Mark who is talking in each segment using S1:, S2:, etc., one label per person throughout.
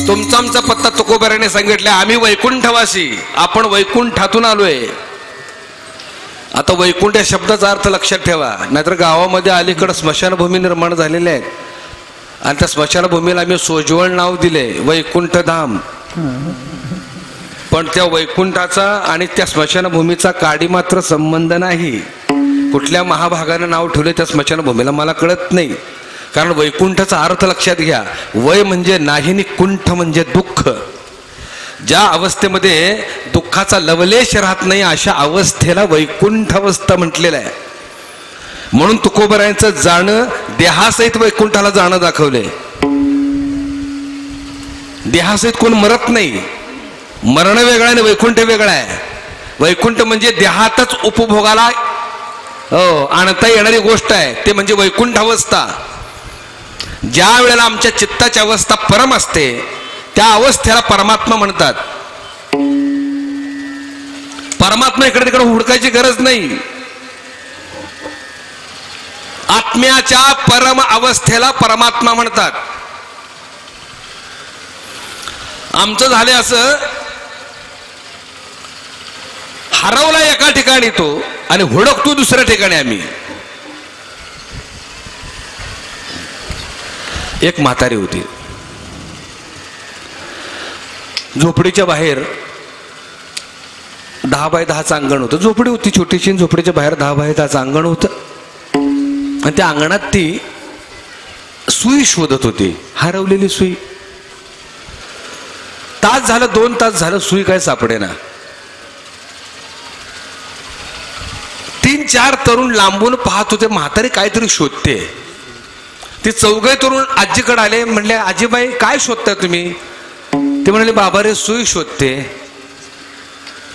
S1: तुमचा आमचा पत्ता तुकोबाराने सांगितलं, आम्ही वैकुंठवासी, आपण वैकुंठातून आलोय. आता वैकुंठ या शब्दाचा अर्थ लक्षात ठेवा, नाहीतर गावामध्ये अलीकडे स्मशानभूमी निर्माण झालेल्या आहेत आणि त्या स्मशानभूमीला आम्ही सोज्वळ नाव दिले वैकुंठ धाम. पण त्या वैकुंठाचा आणि त्या स्मशानभूमीचा काडी मात्र संबंध नाही. कुठल्या महाभागाने नाव ठेवले त्या स्मशानभूमीला मला कळत नाही. कारण वैकुंठाचा अर्थ लक्षात घ्या, वय म्हणजे नाही आणि कुंठ म्हणजे दुःख. ज्या अवस्थेमध्ये दुःखाचा लवलेश राहत नाही अशा अवस्थेला वैकुंठ अवस्था म्हटलेलं आहे. म्हणून तुकोबारायांचं जाणं देहासहित वैकुंठाला जाणं दाखवले. देहासहित कोण मरत नाही, मरण वेगळं आणि वैकुंठ वेगळं आहे. वैकुंठ म्हणजे देहातच उपभोगाला आणता येणारी गोष्ट आहे, ते म्हणजे वैकुंठ अवस्था. ज्या वेळेला आमच्या चित्ताची अवस्था परम असते त्या अवस्थेला परमात्मा म्हणतात. परमात्मा इकडे तिकडे हुडकायची गरज नाही. आत्म्याच्या परम अवस्थेला परमात्मा म्हणतात. आमचं झाले असं, हरवला एका ठिकाणी तो आणि हुडकतो दुसऱ्या ठिकाणी आम्ही. एक म्हातारी होती, झोपडीच्या बाहेर 10 बाय 10चं अंगण होतं. झोपडी होती छोटीशी, झोपडीच्या बाहेर 10 बाय 10चं अंगण होतं आणि त्या अंगणात ती सुई शोधत होती, हरवलेली सुई. तास झालं, 2 तास झालं, सुई काय सापडेना. 3-4 तरुण लांबून पाहत होते, म्हातारी काहीतरी शोधते. ते चौघे तरुण आजीकडे आले, म्हणले आजीबाई काय शोधताय तुम्ही? ते म्हणाले बाबा रे सुई शोधते.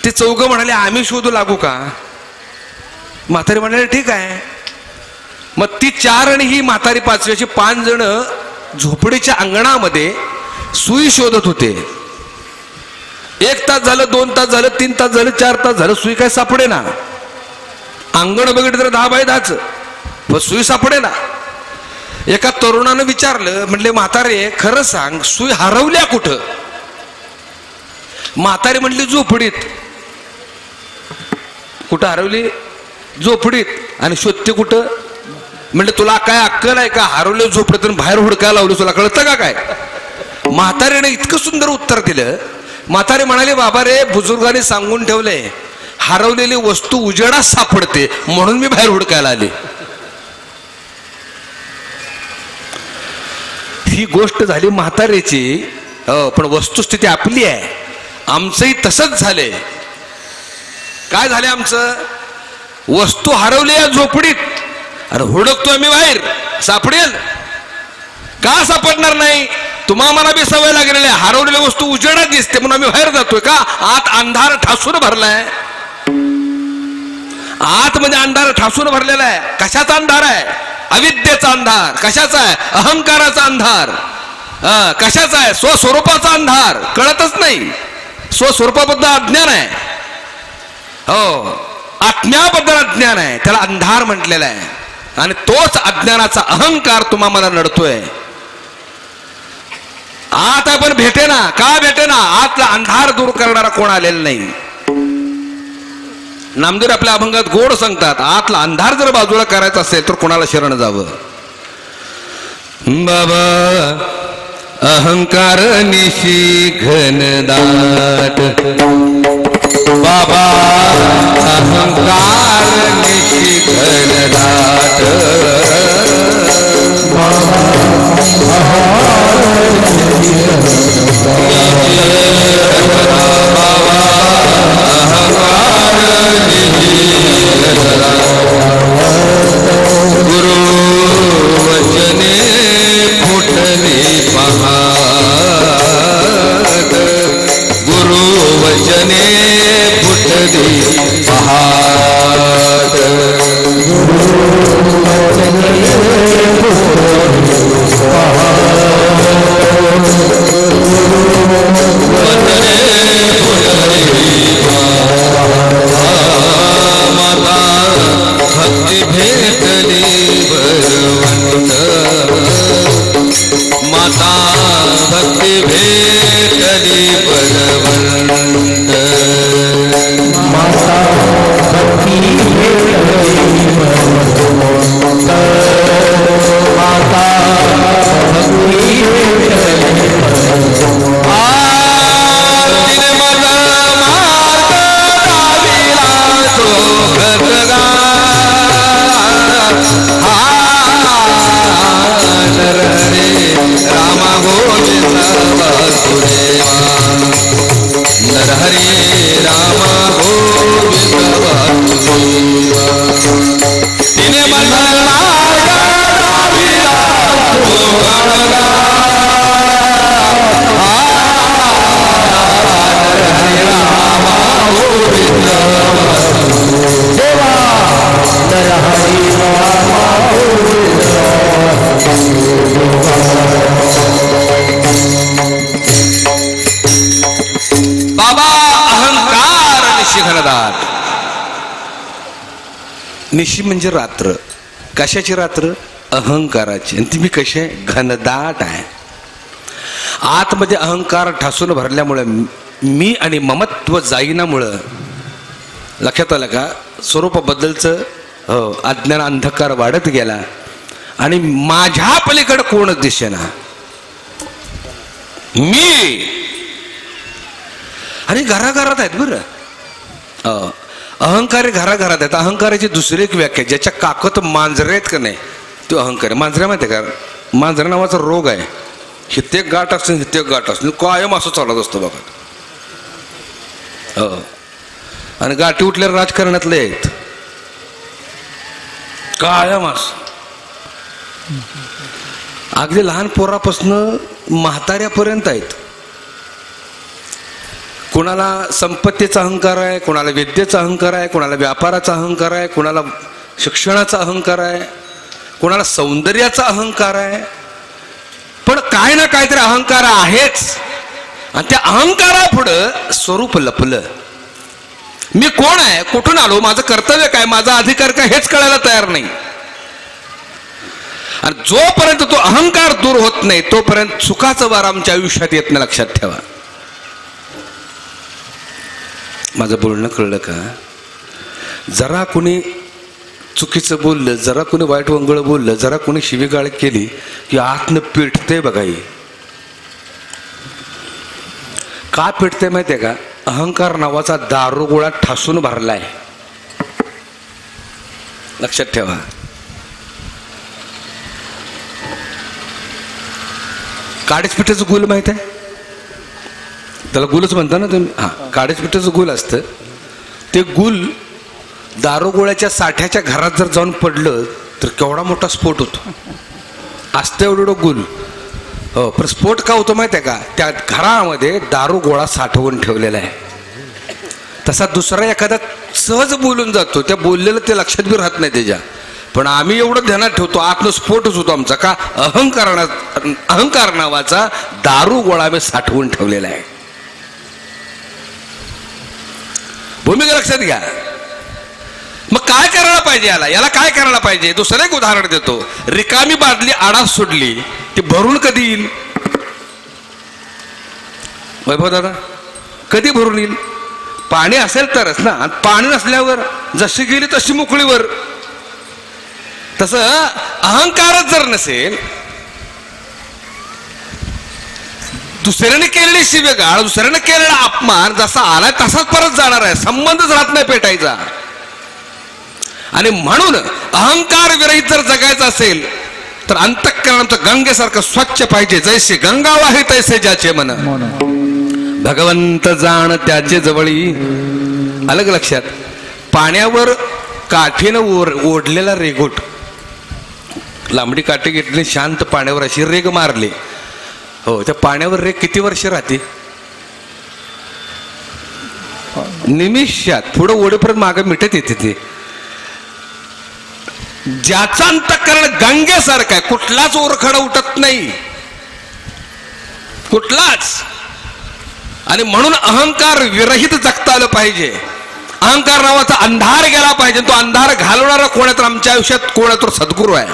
S1: ते चौघं म्हणाले आम्ही शोधू लागू का? म्हातारी म्हणाले ठीक आहे. मग ती 4 आणि ही म्हातारी 5वी अशी 5 जण झोपडीच्या अंगणामध्ये सुई शोधत होते. 1 तास झालं, 2 तास झालं, 3 तास झालं, 4 तास झालं, सुई काय सापडे ना. अंगण बघितलं तर 10 बाय 10चं, पण सुई सापडे ना. एका तरुणानं विचारलं, म्हणले म्हातारे खरं सांग सुई हरवल्या कुठं? म्हातारी म्हणली झोपडीत. कुठं हरवली? झोपडीत. आणि शोधते कुठं? म्हणले तुला काय अक्कल आहे का? हरवले झोपडीतून बाहेर हुडकायला लावली, तुला कळतं का काय? म्हातारीने इतकं सुंदर उत्तर दिलं. म्हातारी म्हणाले बाबा रे बुजुर्गांनी सांगून ठेवले हरवलेली वस्तू उजेडात सापडते, म्हणून मी बाहेर हुडकायला आले. ही गोष्ट झाली म्हातारीची, पण वस्तुस्थिती आपली आहे. आमचंही तसंच झालंय. काय झालंय आमचं? वस्तू हरवली या झोपडीत, अरे हुडकतो आम्ही बाहेर, सापडेल का? सापडणार नाही. तुम्हा मला बी सवय लागलेली आहे, हरवलेली वस्तू उजेडात दिसते म्हणून आम्ही बाहेर जातोय का? आत अंधार ठासून भरलाय. आत म्हणजे अंधार ठासून भरलेला आहे. कशाचा अंधार आहे? अविद्येचा अंधार. कशाचा आहे? अहंकाराचा अंधार. कशाचा आहे? स्वस्वरूपाचा अंधार. कळतच नाही. स्वस्वरूपाबद्दल अज्ञान आहे. हो, आत्म्याबद्दल अज्ञान आहे, त्याला अंधार म्हटलेला आहे. आणि तोच अज्ञानाचा अहंकार तुम्हा मला नडतोय. आत आपण भेटेना. का भेटेना? आतला अंधार दूर करणारा कोण आलेला नाही. नामदेव आपल्या अभंगात गोड सांगतात, आतला अंधार जर बाजूला करायचा असेल तर कोणाला शरण जावं? बाबा अहंकार निशी घनदाट, बाबा अहंकार निशी घनदाट, गुरु वचने फुटली पहाट, गुरु वचने फुटली पहाट, गुरु वचने फुटली पहाट. घनदाट. निशी म्हणजे रात्र. कशाची रात्र? अहंकाराची. आणि ती कशी आहे? घनदाट आहे. आतमध्ये अहंकार ठासून भरल्यामुळे मी आणि ममत्व जाईनामुळं, लक्षात आलं का, स्वरूपाबद्दलचं अज्ञान अंधकार वाढत गेला आणि माझ्या पलीकडे कोणच दिसेना. मी आणि घराघरात आहेत बरं. अहंकारी घराघरात आहेत. अहंकाराची दुसरी एक व्याख्या, ज्याच्या काकत मांजरे आहेत का नाही, तो अहंकार. मांजऱ्या माहिती आहे का? मांजरा नावाचा रोग आहे. हिते गाठ असते, हिते गाठ असते, कायम असं चालत असतो बघा. आणि गाठी उठल्यावर राजकारणातले आहेत, कायम असं. अगदी लहान पोरापासून म्हाताऱ्यापर्यंत आहेत. कोणाला संपत्तीचा अहंकार आहे, कोणाला विद्येचा अहंकार आहे, कोणाला व्यापाराचा अहंकार आहे, कोणाला शिक्षणाचा अहंकार आहे, कोणाला सौंदर्याचा अहंकार आहे. पण काय ना काहीतरी अहंकार आहेच. आणि त्या अहंकारापुढं स्वरूप लपलं. मी कोण आहे, कुठून आलो, माझं कर्तव्य काय, माझा अधिकार काय, हेच कळायला तयार नाही. आणि जोपर्यंत तो अहंकार दूर होत नाही तोपर्यंत सुखाचं वार आमच्या आयुष्यात येत नाही. लक्षात ठेवा. माझं बोलणं कळलं का? जरा कोणी चुकीचं बोललं, जरा कोणी वाईट वंगळ बोललं, जरा कोणी शिवीगाळ केली की आतनं पेटते बघा. का पेटते माहितीये का? अहंकार नावाचा दारुगोळा ठासून भरलाय. लक्षात ठेवा. काडीच पिठाचं गुल माहित आहे? त्याला गुलच म्हणता ना तुम्ही? हा, काडीच पिठाचं गुल असतं. ते गुल दारुगोळ्याच्या साठ्याच्या घरात जर जाऊन पडलं तर केवढा मोठा स्फोट होतो. असतं एवढं गुल. हो, पण स्फोट का होतो माहिती आहे का? त्या घरामध्ये दारुगोळा साठवून ठेवलेला आहे. तसा दुसरा एखादा सहज बोलून जातो, त्या बोललेलं ते लक्षात बी राहत नाही त्याच्या. पण आम्ही एवढं ध्यानात ठेवतो, आतलं स्फोटच होतो आमचा. का? अहंकार नावाचा दारुगोळा आम्ही साठवून ठेवलेला आहे. भूमिका लक्षात घ्या. मग काय करायला पाहिजे? याला काय करायला पाहिजे? दुसरं एक उदाहरण देतो. रिकामी बादली आडास सोडली, ती भरून कधी येईल? वैभव दादा, कधी भरून येईल? पाणी असेल तरच ना. आणि पाणी नसल्यावर जशी गेली तशी मोकळीवर. तसं अहंकारच जर नसेल, दुसऱ्याने केलेली शिवेगाळ, दुसऱ्याने केलेला अपमान जसा आलाय तसाच परत जाणार आहे. संबंधच राहत नाही पेटायचा. आणि म्हणून अहंकार विरहित जर जगायचं असेल तर अंतःकरण आमचं गंगेसारखं स्वच्छ पाहिजे. जैसे गंगा वाहे तैसे ज्याचे मन, भगवंत जाण त्याचे जवळी. अलग लक्षात. पाण्यावर काठीनं ओढलेला रेघोट, लांबडी काठी घेतली, शांत पाण्यावर अशी रेग मारली. हो, त्या पाण्यावर रेग किती वर्ष राहते? निमिषात. पुढं ओढेपर्यंत मागं मिठत येते ते. ज्याचं अंतःकरण गंगेसारखं आहे, कुठलाच ओरखडा उठत नाही, कुठलाच. आणि म्हणून अहंकार विरहित जगता आलं पाहिजे. अहंकार नावाचा अंधार गेला पाहिजे. तो अंधार घालवणारा कोण आहे तर आमच्या आयुष्यात कोण आहे तर सद्गुरू आहे.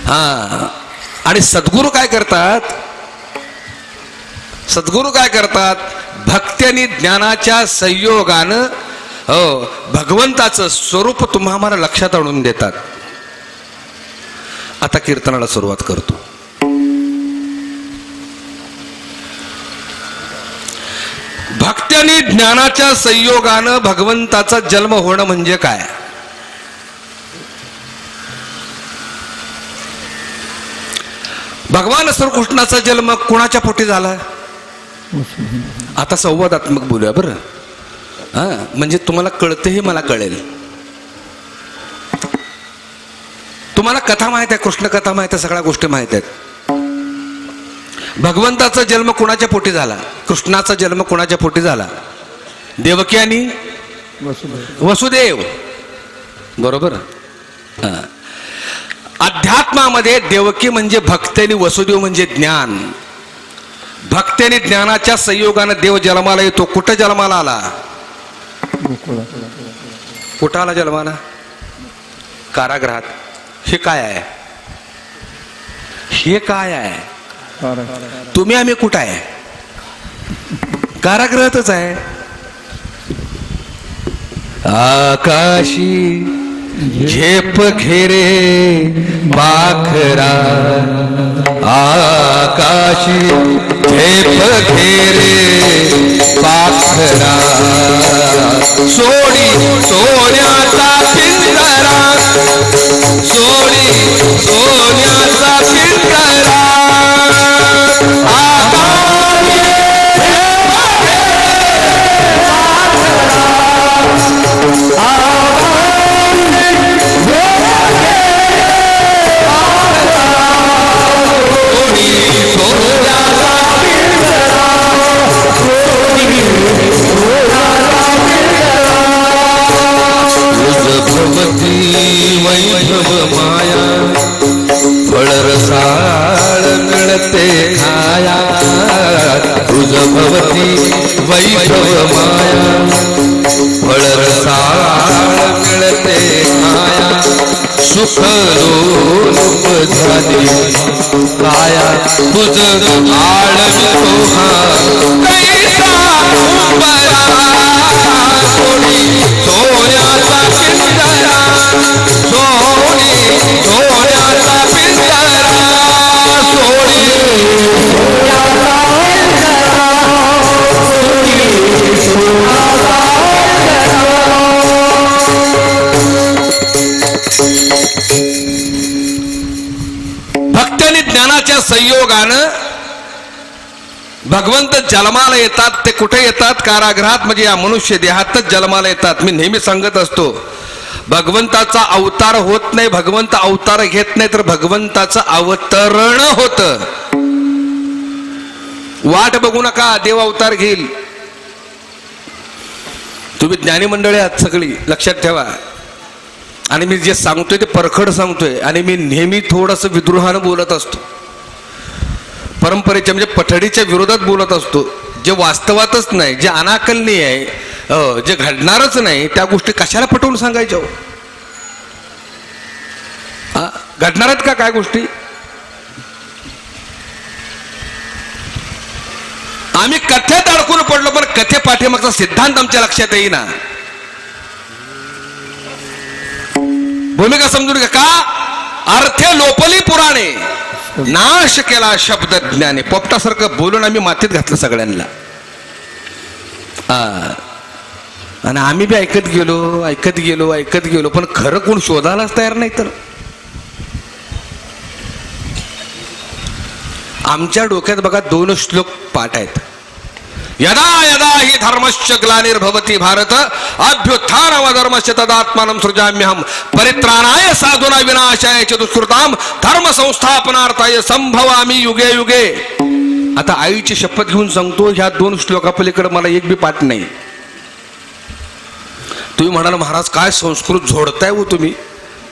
S1: हा. आणि सद्गुरू काय करतात? सद्गुरू काय करतात? भक्ती आणि ज्ञानाच्या संयोगानं भगवंताचं स्वरूप तुम्हाला लक्षात आणून देतात. आता कीर्तनाला सुरुवात करतो. भक्ती आणि ज्ञानाच्या संयोगानं भगवंताचा जन्म होणं म्हणजे काय? भगवान श्रीकृष्णाचा जन्म कुणाच्या पोटी झाला? आता संवादात्मक बोलूया बरं. हा, म्हणजे तुम्हाला कळतेही, मला कळेल. तुम्हाला कथा माहित आहे, कृष्ण कथा माहित आहे, सगळ्या गोष्टी माहित आहेत. भगवंताचा जन्म कुणाच्या पोटी झाला? कृष्णाचा जन्म कुणाच्या पोटी झाला? देवकी आणि वसुदेव. बरोबर. अध्यात्मामध्ये देवकी म्हणजे भक्ती आणि वसुदेव म्हणजे ज्ञान. भक्ती आणि ज्ञानाच्या संयोगानं देव जन्माला येतो. कुठं जन्माला आला? कुठं आला जन्माला? कारागृहात. हे काय आहे? हे काय आहे? तुम्ही आम्ही कुठं आहे? कारागृहातच आहे. आकाशी झेप घेरे पाखरा, आकाशी झेप घेरे पाखरा, सोडी सोन्याचा पिंजरा, सोडी सोन्याचा पिंजरा, वैभव माया फळरसाळ मिळते खाया, तुझ भवती वैभव माया फळरसाळ मिळते खाया, सुख लोलुप झाली काया, तुझ आळवितो हा कैसा उंबरा, सोनी सोन्याचा पिंजरा, सोनी सोन्याचा पिंजरा, सोनी भक्ती आणि ज्ञानाच्या संयोगानं भगवंत जन्माला येतात. ते कुठे येतात? कारागृहात, म्हणजे या मनुष्य देहातच जन्माला येतात. मी नेहमी सांगत असतो, भगवंताचा अवतार होत नाही, भगवंत अवतार घेत नाही, तर भगवंताचं अवतरण होत. वाट बघू नका, देव अवतार घेईल. तुम्ही ज्ञानी मंडळी आहात सगळी, लक्षात ठेवा. आणि मी जे सांगतोय ते परखड सांगतोय, आणि मी नेहमी थोडंसं विद्रोहानं बोलत असतो, परंपरेच्या म्हणजे पठडीच्या विरोधात बोलत असतो. जे वास्तवातच नाही, जे अनाकलनीय आहे, जे घडणारच नाही, त्या गोष्टी कशाला पटवून सांगायच्या? घडणार आहेत का काय गोष्टी? आम्ही कथेत अडकून पडलो, पण कथे पाठीमागचा सिद्धांत आमच्या लक्षात येईना. भूमिका समजून घ्या. का? अर्थे लोपली पुराणे, नाश केला शब्द ज्ञाने. पोपटासारखं बोलून आम्ही मातीत घातलं सगळ्यांना. आणि आम्ही बी ऐकत गेलो ऐकत गेलो ऐकत गेलो, पण खरं कोण शोधायलाच तयार नाही. तर आमच्या डोक्यात बघा 2 श्लोक पाठ आहेत. यदा यदा हि धर्मश्च ग्लानिर्भवति भारत अभ्युत्थानमधर्मश्च तदात्मानं सृजाम्यहं परित्राणाय साधूना विनाशाय च दुष्कृतां धर्म संस्थापनार्थाय संभवामि युगे युगे. आता आईची शपथ घेऊन सांगतो, ह्या 2 श्लोकापलीकडे मला एक बी पाठ नाही. तुम्ही म्हणाल महाराज काय संस्कृत झोडताय हो तुम्ही?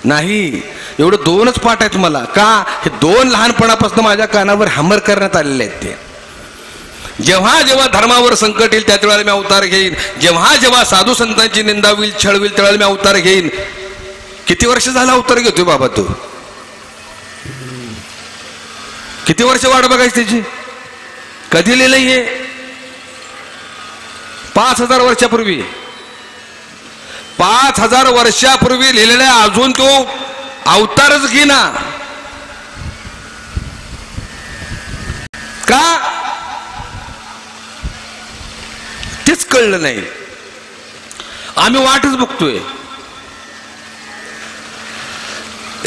S1: नाही, एवढं 2च पाठ आहेत मला. का? हे 2 लहानपणापासून माझ्या कानावर हॅमर करण्यात आलेले आहेत. ते जेव्हा जेव्हा धर्मावर संकट येईल त्या वेळेला मी अवतार घेईन, जेव्हा जेव्हा साधू संतांची निंदा होईल छळ होईल त्यावेळेला मी अवतार घेईन. किती वर्ष झालं अवतार घेतोय बाबा तू? किती वर्ष वाट बघायची त्याची? कधी लिहिलंय हे? 5000 वर्षापूर्वी. 5000 वर्षापूर्वी लिहिलेला, अजून तो अवतारच घेना. का? तेच कळलं नाही. आम्ही वाटच बघतोय.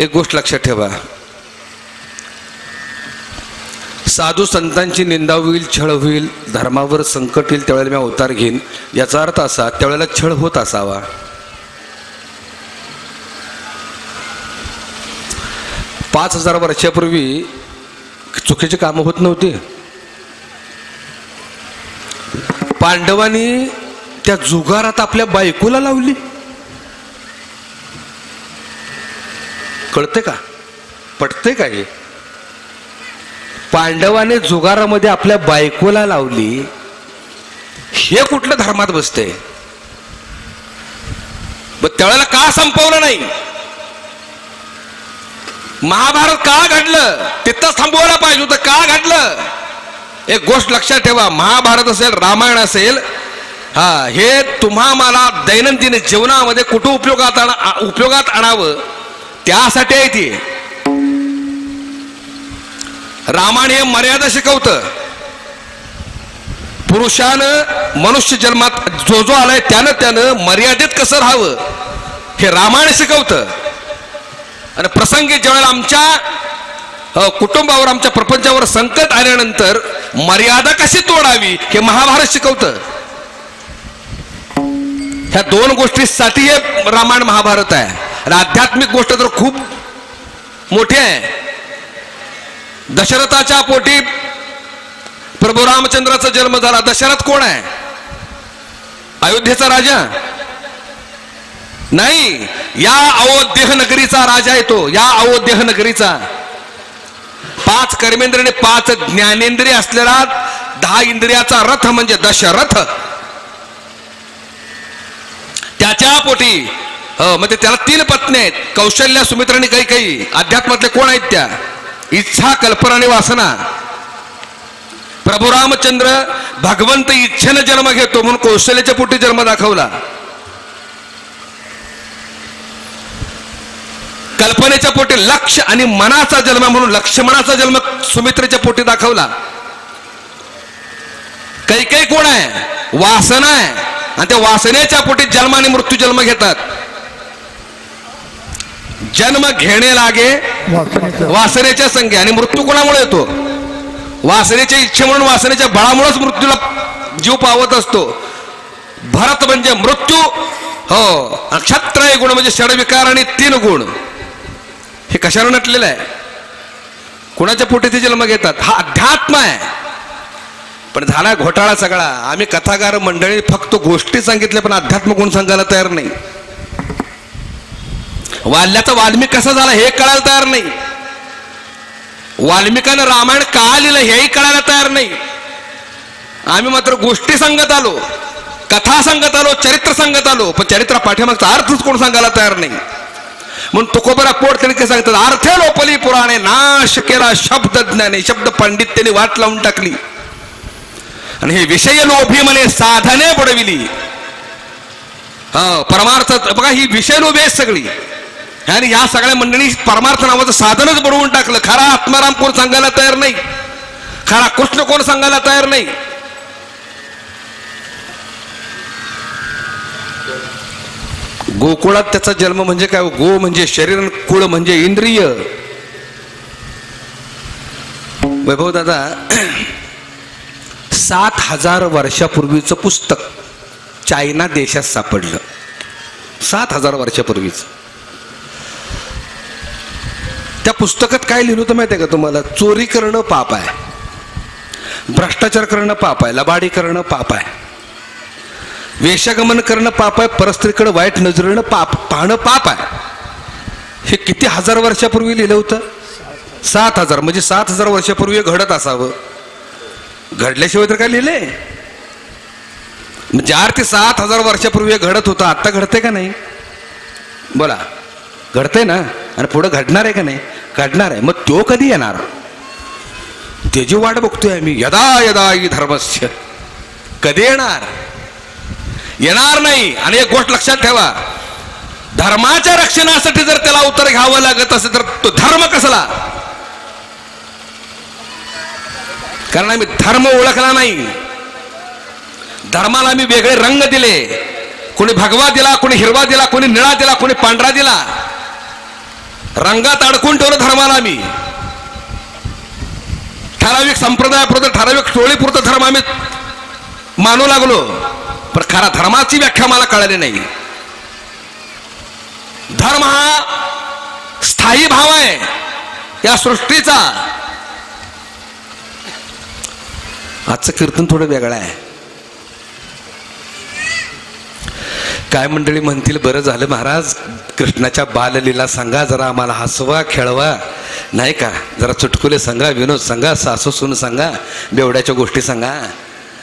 S1: एक गोष्ट लक्षात ठेवा, साधू संतांची निंदा होईल छळ होईल धर्मावर संकट येईल त्यावेळेला मी अवतार घेईन, याचा अर्थ असा त्यावेळेला छळ होत असावा. 5000 वर्षापूर्वी चुकीची कामं होत नव्हती. पांडवांनी त्या जुगारात आपल्या बायकोला लावली. कळते का? पटते का? हे पांडवाने जुगारामध्ये आपल्या बायकोला लावली, हे कुठलं धर्मात बसते? त्यावेळेला का संपवलं नाही? महाभारत का घडलं? तिथं थांबवायला पाहिजे होतं, का घडलं? एक गोष्ट लक्षात ठेवा, महाभारत असेल, रामायण असेल, हे तुम्हा मला दैनंदिन जीवनामध्ये कुठं उपयोगात आणावं त्यासाठी आहे ती. रामायण हे मर्यादा शिकवतं. पुरुषानं मनुष्य जन्मात जो आलाय त्यानं मर्यादेत कसं राहावं हे रामायण शिकवतं. आणि प्रसंगी ज्यावेळेला आमच्या कुटुंबावर, आमच्या प्रपंचावर संकट आल्यानंतर मर्यादा कशी तोडावी हे महाभारत शिकवतं. ह्या दोन गोष्टीसाठी हे रामायण महाभारत आहे. आणि आध्यात्मिक गोष्ट तर खूप मोठी आहे. दशरथाच्या पोटी प्रभू रामचंद्राचा जन्म झाला. दशरथ कोण आहे? अयोध्येचा राजा नाही, या अयोध्या नगरीचा राजा आहे तो. या अयोध्या नगरीचा 5 कर्मेंद्रिय आणि 5 ज्ञानेंद्रिय असलेला 10 इंद्रियाचा रथ म्हणजे दशरथ. त्याच्या पोटी म्हणजे त्याला 3 पत्नी आहेत, कौशल्या, सुमित्रा आणि कैकेयी. अध्यात्मातले कोण आहेत त्या? इच्छा, कल्पना आणि वासना. प्रभू रामचंद्र भगवंत इच्छेने जन्म घेतो म्हणून कौशल्याच्या पोटी जन्म दाखवला. कल्पनेच्या पोटी लक्ष आणि मनाचा जन्म म्हणून लक्ष्मणाचा जन्म सुमित्रेच्या पोटी दाखवला. कैकेयी कोण आहे? वासना आहे. आणि त्या वासनेच्या पोटी जन्म आणि मृत्यू जन्म घेतात. जन्म घेणे लागे वासनेच्या संगे, आणि मृत्यू कोणामुळे येतो? वासनेच्या इच्छे म्हणून, वासनेच्या बळामुळेच मृत्यूला जीव पावत असतो. भरत म्हणजे मृत्यू, हो. क्षत्रय गुण म्हणजे षडविकार आणि 3 गुण. हे कशाला नटलेलं आहे? कुणाच्या पोटी ते जन्म घेतात? हा अध्यात्म आहे. पण झाला घोटाळा सगळा. आम्ही कथागार मंडळी फक्त गोष्टी सांगितल्या, पण अध्यात्म कोण सांगायला तयार नाही. वाल्याचा वाल्मिक कसा झाला हे कळायला तयार नाही. वाल्मिकानं रामायण का लिहिलं हेही कळायला तयार नाही. आम्ही मात्र गोष्टी सांगत आलो, कथा सांगत आलो, चरित्र सांगत आलो, पण चरित्र पाठीमागचा अर्थच कोण सांगायला तयार नाही. म्हणून तुकोबरा पोट तरीके सांगतात, अर्थे लोपली पुराणे, नाश केला शब्द ज्ञाने. शब्द पंडित्याने वाट लावून टाकली. आणि हे विषय लोभी म्हणे साधने बुडविली. परमार्थ बघा, ही विषय लोभी आहे सगळी. आणि या सगळ्या मंडळी परमार्थ नावाचं साधनच बुडवून टाकलं. खरा आत्माराम कोण सांगायला तयार नाही, खरा कृष्ण कोण सांगायला तयार नाही. गोकुळात त्याचा जन्म म्हणजे काय? गो म्हणजे शरीर, कुळ म्हणजे इंद्रिय. वैभव दादा, 7000 वर्षापूर्वीचं पुस्तक चायना देशात सापडलं. 7000 वर्षापूर्वीच. त्या पुस्तकात काय लिहिलं होतं माहिती आहे का तुम्हाला? चोरी करणं पाप आहे, भ्रष्टाचार करणं पाप आहे, लबाडी करणं पाप आहे, वेश्यागमन करणं पाप आहे, परस्त्रीकडे वाईट नजरेनं पाहणं पाप आहे. हे किती 1000 वर्षापूर्वी लिहिलं होतं? 7000. म्हणजे 7000 वर्षापूर्वी घडत असावं. घडल्याशिवाय तर काय लिहिले? म्हणजे आरती 7000 वर्षापूर्वी घडत होतं. आता घडते का नाही? बोला, घडतंय ना? आणि पुढे घडणार आहे का नाही? घडणार आहे. मग तो कधी येणार? त्याची वाट बघतोय आम्ही. यदा यदा हि धर्मस्य. कधी येणार? येणार नाही. आणि एक गोष्ट लक्षात ठेवा, धर्माच्या रक्षणासाठी जर त्याला उत्तर घ्यावं लागत असेल तर तो धर्म कसला? कारण आम्ही धर्म ओळखला नाही. धर्माला आम्ही वेगळे रंग दिले. कोणी भगवा दिला, कोणी हिरवा दिला, कोणी निळा दिला, कोणी पांढरा दिला. रंगात अडकून ठेवलं धर्माला आम्ही. ठराविक संप्रदायापुरतं, ठराविक टोळीपुरतं धर्म आम्ही मानू लागलो. पण खरा धर्माची व्याख्या मला कळाली नाही. धर्म हा स्थायी भाव आहे या सृष्टीचा. आजचं कीर्तन थोडं वेगळं आहे. काय मंडळी म्हणतील, बरं झालं महाराज कृष्णाच्या बाललीला सांगा, जरा आम्हाला हसवा खेळवा. नाही का, जरा चुटकुले सांगा, विनोद सांगा, सासू सून सांगा, बेवड्याच्या गोष्टी सांगा,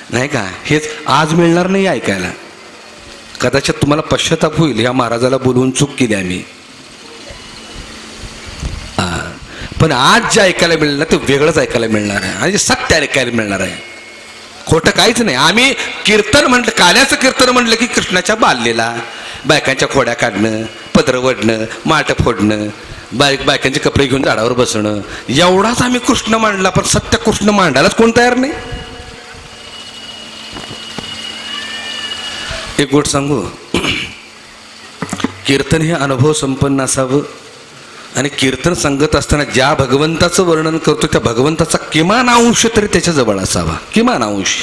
S1: नाही का. हेच आज मिळणार नाही ऐकायला. कदाचित तुम्हाला पश्चाताप होईल, ह्या महाराजाला बोलवून चूक केली आम्ही. पण आज जे ऐकायला मिळेल ना ते वेगळंच ऐकायला मिळणार आहे आणि सत्य ऐकायला मिळणार आहे. खोटं काहीच नाही. आम्ही कीर्तन म्हटलं, काल्याचं कीर्तन म्हटलं की कृष्णाच्या बाललेला, बायकांच्या खोड्या काढणं, पदर वडणं, माठ फोडणं, बायकांचे कपडे घेऊन झाडावर बसणं, एवढाच आम्ही कृष्ण मांडला. पण सत्य कृष्ण मांडायलाच कोण तयार नाही. एक गोष्ट सांगू, कीर्तन हे अनुभव संपन्न असावं आणि कीर्तन सांगत असताना ज्या भगवंताचं वर्णन करतो त्या भगवंताचा किमान अंश तरी त्याच्याजवळ असावा. किमान अंश.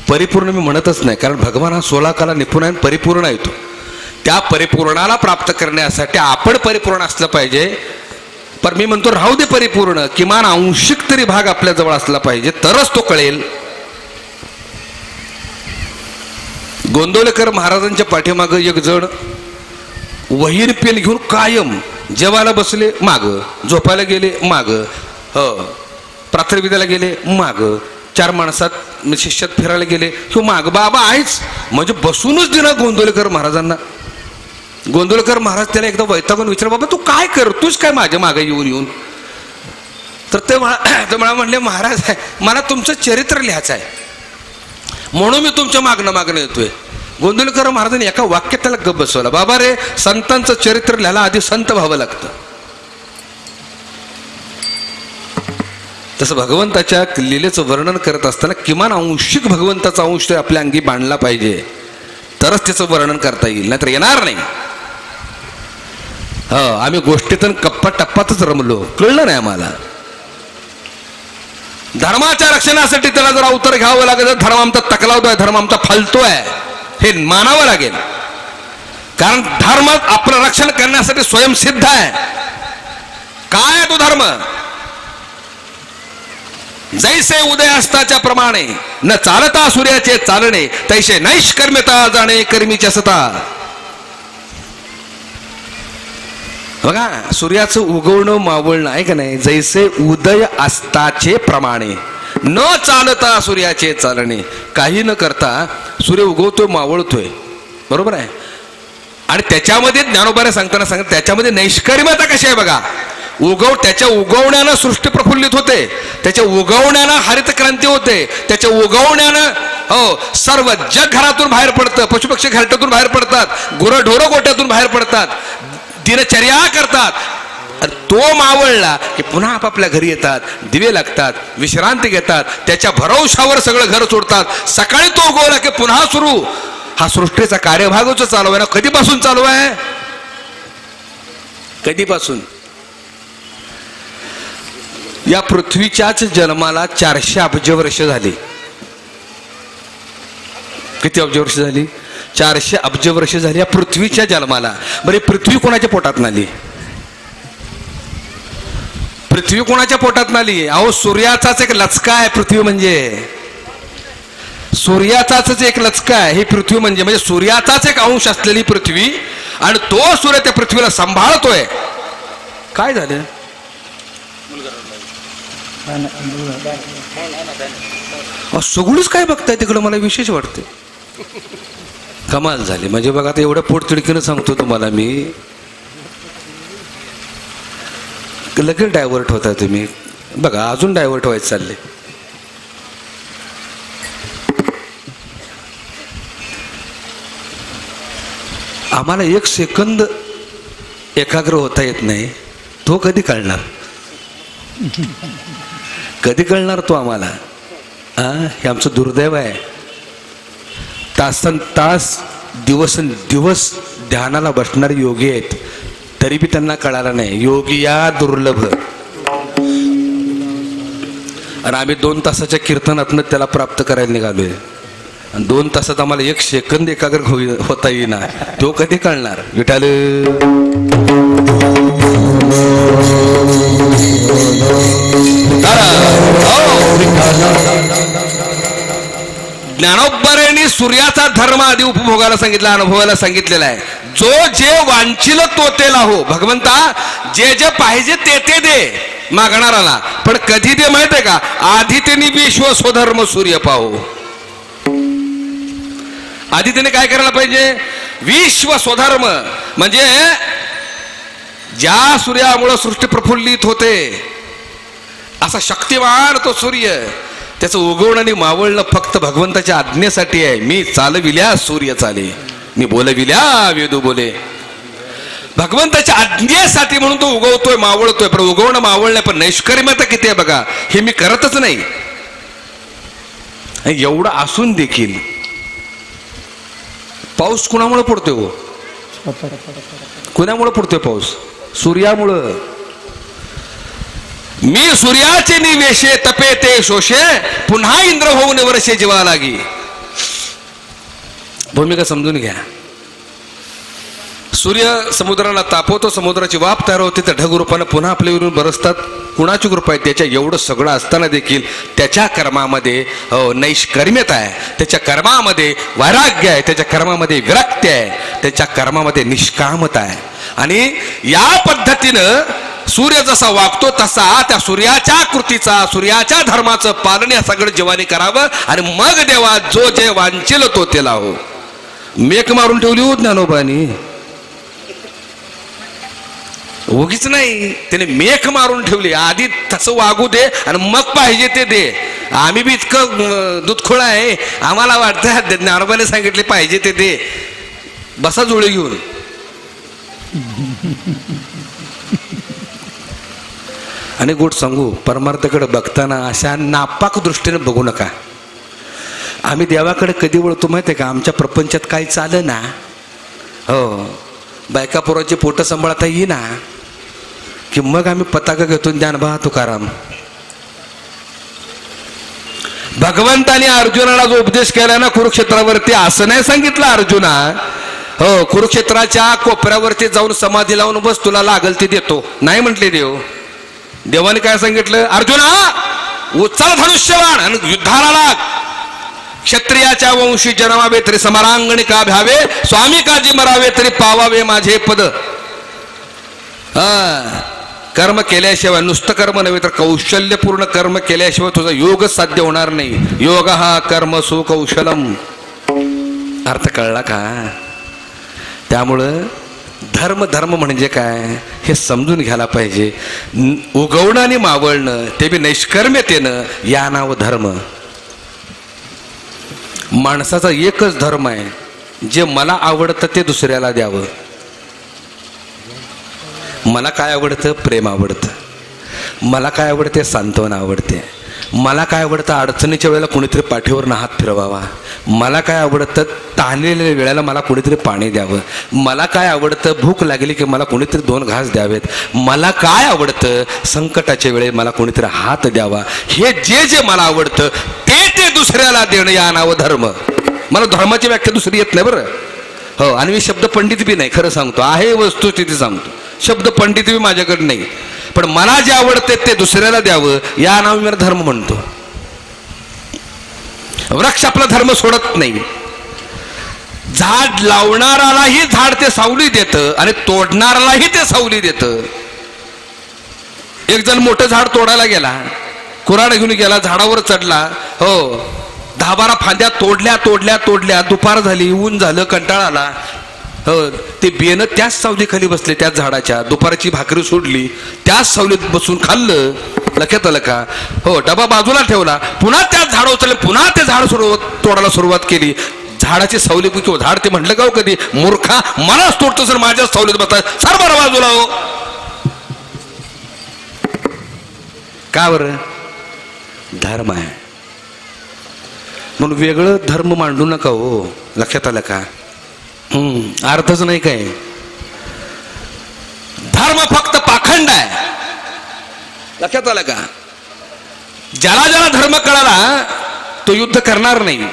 S1: परिपूर्ण मी म्हणतच नाही, कारण भगवान हा 16 कला निपुण आहे, परिपूर्ण आहे तो. त्या परिपूर्णाला प्राप्त करण्यासाठी आपण परिपूर्ण असलं पाहिजे. पण मी म्हणतो राहू दे परिपूर्ण, किमान अंशिक तरी भाग आपल्याजवळ असला पाहिजे, तरच तो कळेल. गोंदवलेकर महाराजांच्या पाठीमागं एक जण वहीर पेन घेऊन कायम जेवायला बसले माग, झोपायला गेले माग, प्रातर्विद्याला गेले माग, 4 माणसात शिष्यात फिरायला गेले किंवा माग. बाबा आहेच म्हणजे बसूनच दिला गोंदवलेकर महाराजांना. गोंदवलेकर महाराज त्याला एकदा वैतागून विचार, बाबा तू काय करतोस काय माझ्या मागे येऊन येऊन. तर ते मला म्हणले, महाराज मला तुमचं चरित्र लिहायचं आहे म्हणून मी तुमच्या मागणं येतोय. गोंदवलेकर महाराजांनी एका वाक्यात त्याला गप्प बसवला, बाबा रे संतांचं चरित्र लिहायला आधी संत व्हावं लागतं. तसं भगवंताच्या लीलेचं वर्णन करत असताना किमान अंशिक भगवंताचा अंश आपल्या अंगी बांधला पाहिजे, तरच त्याचं वर्णन करता येईल, नाहीतर येणार नाही. आम्ही गोष्टीतून कप्पा टप्पातच रमलो, कळलं नाही आम्हाला. धर्माच्या रक्षणासाठी त्याला जर अवतार घ्यावं लागेल, धर्म आमचा तकलावतोय, धर्म आमचा फालतोय हे मानावं लागेल. कारण धर्म आपलं रक्षण करण्यासाठी स्वयंसिद्ध आहे. काय तो धर्म? जैसे उदय असताच्या प्रमाणे न चालता सूर्याचे चालणे, तैसे नैष्कर्म्यता जाणे कर्मीची सता. बघा, सूर्याचं उगवणं मावळणं आहे का नाही, जैसे उदय असताचे प्रमाणे न चालता सूर्याचे चालणे. काही न करता सूर्य उगवतोय मावळतोय, बरोबर आहे. आणि त्याच्यामध्ये ज्ञानोबाने सांगताना सांगत त्याच्यामध्ये नैष्कर्म्यता कशी आहे बघा. त्याच्या उगवण्यानं सृष्टी प्रफुल्लित होते, त्याच्या उगवण्यानं हरित क्रांती होते, त्याच्या उगवण्यानं सर्व जग घरातून बाहेर पडतं, पशुपक्षी घरट्यातून बाहेर पडतात, गुरढोरं गोट्यातून बाहेर पडतात, दिनचर्या करतात. तो मावळला की पुन्हा आपापल्या घरी येतात, दिवे लागतात, विश्रांती घेतात, त्याच्या भरवशावर सगळं घर सोडतात. सकाळी तो उगवला की पुन्हा सुरू. हा सृष्टीचा कार्यभागच चालू आहे ना. कधीपासून चालू आहे? कधीपासून? या पृथ्वीच्याच जन्माला 400 अब्ज वर्ष झाली. किती अब्ज वर्ष झाली? 400 अब्ज वर्ष झाली या पृथ्वीच्या जन्माला. बरे, पृथ्वी कोणाच्या पोटात नाली? पृथ्वी कोणाच्या पोटात नाली? अहो, सूर्याचाच एक लचका आहे पृथ्वी म्हणजे. सूर्याचाच एक लचका आहे ही पृथ्वी म्हणजे सूर्याचाच एक अंश असलेली पृथ्वी. आणि तो सूर्य त्या पृथ्वीला सांभाळतोय. काय झालं? सगळीच काय बघताय तिकडं, मला विशेष वाटते. कमाल झाली. म्हणजे बघा, आता एवढ्या पोटतिडकीनं सांगतो तुम्हाला मी, लगेच डायव्हर्ट होता तुम्ही. बघा, अजून डायव्हर्ट व्हायचं चालले. आम्हाला 1 सेकंद एकाग्र होता येत नाही. तो कधी कळणार? कधी कळणार तो आम्हाला? हे आमचं दुर्दैव आहे. तासन तास दिवस ध्यानाला बसणारे योगी आहेत, तरी बी त्यांना कळालं नाही. योगी या दुर्लभ. आणि आम्ही 2 तासाच्या कीर्तनातनं त्याला प्राप्त करायला निघालोय. आणि 2 तासात आम्हाला 1 सेकंद एकाग्र होता येईना. तो कधी कळणार? विठाल ज्ञानोबरायांनी सूर्याचा धर्म आधी उपभोगायला सांगितला, अनुभवायला सांगितलेला आहे. जो जे वांछिल तो ते लाहो. भगवंता जे जे पाहिजे ते ते दे मागणाराला, पण कधी दे माहितीये का? आधी त्यांनी विश्व स्वधर्म सूर्य पाहू. आधी त्याने काय करायला पाहिजे? विश्व स्वधर्म, म्हणजे ज्या सूर्यामुळे सृष्टी प्रफुल्लित होते असा शक्तिमान तो सूर्य, त्याचं उगवणं आणि मावळणं फक्त भगवंताच्या आज्ञेसाठी आहे. मी चालविल्या सूर्य चाले, मी बोलविल्या वेदू बोले. भगवंताच्या आज्ञेसाठी म्हणून तो उगवतोय, मावळतोय. पण उगवणं मावळणं पण नैष्कर्म्यता किती आहे बघा. हे मी करतच नाही. एवढं असून देखील पाऊस कुणामुळे पडतोय? हो, कुणामुळे पडतोय पाऊस? सूर्यामुळं. मी सूर्याचे निवेशे तपे ते शोषे, पुन्हा इंद्र होऊन वर्षे जीवा लागी. भूमिका समजून घ्या. सूर्य समुद्राला तापवतो, समुद्राची वाफ तयार होते, त्या ढग रूपानं पुन्हा आपल्यावरून बरसतात. कुणाची कृपा आहे? त्याच्या एवढं सगळं असताना देखील त्याच्या कर्मामध्ये नैष्कर्म्यता आहे, त्याच्या कर्मामध्ये वैराग्य आहे, त्याच्या कर्मामध्ये विरक्ती आहे, त्याच्या कर्मामध्ये निष्कामता आहे. आणि या पद्धतीनं सूर्य जसा वागतो तसा त्या सूर्याच्या कृतीचा, सूर्याच्या धर्माचं पालन या सगळं जीवाने करावं. आणि मग देवा जो जे वांछेल तो त्याला हो. मेक मारून ठेवली हो ज्ञानोबानी, उगीच नाही, त्याने मेख मारून ठेवली. आधी तसं वागू दे आणि मग पाहिजे ते दे. आम्ही बी इतकं दूधखोळ आहे, आम्हाला वाटतं ज्ञानोबाने सांगितले पाहिजे ते दे. बसा जुळे घेऊन. आणि गोट सांगू, परमार्थाकडे बघताना अशा नापाक दृष्टीने बघू नका. आम्ही देवाकडे कधी वळतो माहिती आहे का? आमच्या प्रपंचात काही चालं ना, हो, बायका पोराची पोटं सांभाळता येईना की मग आम्ही पताका घेतो ज्ञानोबा तुकाराम. भगवंताने अर्जुनाला जो उपदेश केला ना कुरुक्षेत्रावरती, असं नाही सांगितलं अर्जुना, हो, कुरुक्षेत्राच्या कोपऱ्यावरती जाऊन समाधी लावून बस, तुला लागल ते देतो, नाही म्हटले देव. देवाने काय सांगितलं? अर्जुना उचल धनुष्यबाण आणि युद्धाला लाग. क्षत्रियाच्या वंशी जन्मावे तरी समरांगणी का भ्यावे, स्वामी काजी मरावे तरी पावावे माझे पद. कर्म केल्याशिवाय, नुसतं कर्म नव्हे तर कौशल्यपूर्ण कर्म केल्याशिवाय तुझा योग साध्य होणार नाही. योग हा कर्म सुकौशलम. अर्थ कळला का? त्यामुळं धर्म धर्म म्हणजे काय हे समजून घ्यायला पाहिजे. उगवणं आणि मावळणं ते बी नैष्कर्म्यतेनं, या नाव धर्म. माणसाचा एकच धर्म आहे, जे मला आवडतं ते दुसऱ्याला द्यावं. मला काय आवडतं? प्रेम आवडतं. मला काय आवडते? सांत्वन आवडते. मला काय आवडतं? अडचणीच्या वेळेला कोणीतरी पाठीवरनं हात फिरवावा. मला काय आवडतं? ताणलेल्या वेळेला मला कोणीतरी पाणी द्यावं. मला काय आवडतं? भूक लागली की मला कोणीतरी 2 घास द्यावेत. मला काय आवडतं? संकटाच्या वेळेस मला कोणीतरी हात द्यावा. हे जे जे मला आवडतं ते ते दुसऱ्याला देणं, या नाव धर्म. मला धर्माची व्याख्या दुसरी येत नाही बरं, हो. आणि मी शब्द पंडित बी नाही, खरं सांगतो, आहे वस्तुस्थिती सांगतो. शब्द पंडित बी माझ्याकडे नाही, पण मला जे आवडते ते दुसऱ्याला द्यावं, या नाव मी धर्म म्हणतो. वृक्ष आपला धर्म सोडत नाही. झाड लावणारालाही झाड ते सावली देतं आणि तोडणारालाही ते सावली देतं. एक जण मोठं झाड तोडायला गेला, कुऱ्हाड घेऊन गेला, झाडावर चढला, हो, 10-12 फांद्या तोडल्या तोडल्या तोडल्या. दुपार झाली, ऊन झालं, कंटाळा आला, हो, ते बियाणं त्याच सावलीखाली बसले, त्याच झाडाच्या. दुपारची भाकरी सोडली, त्याच सावलीत बसून खाल्लं. लक्षात आलं का? हो, डबा बाजूला ठेवला, पुन्हा त्याच झाड उचलले, पुन्हा ते झाड तोडायला सुरुवात केली. झाडाची सावली किंवा झाड ते म्हटलं का हो कधी, मूर्खा, मलाच तोडतो सर, माझ्याच सावलीत बसताय, सर बरं बाजूला हो. का बरं? धर्म आहे म्हणून वेगळं धर्म मांडू नका हो. लक्षात आलं का? अर्थच नाही काय. धर्म फक्त पाखंड आहे. लक्षात आलं का? ज्याला ज्याला धर्म कळाला तो युद्ध करणार नाही.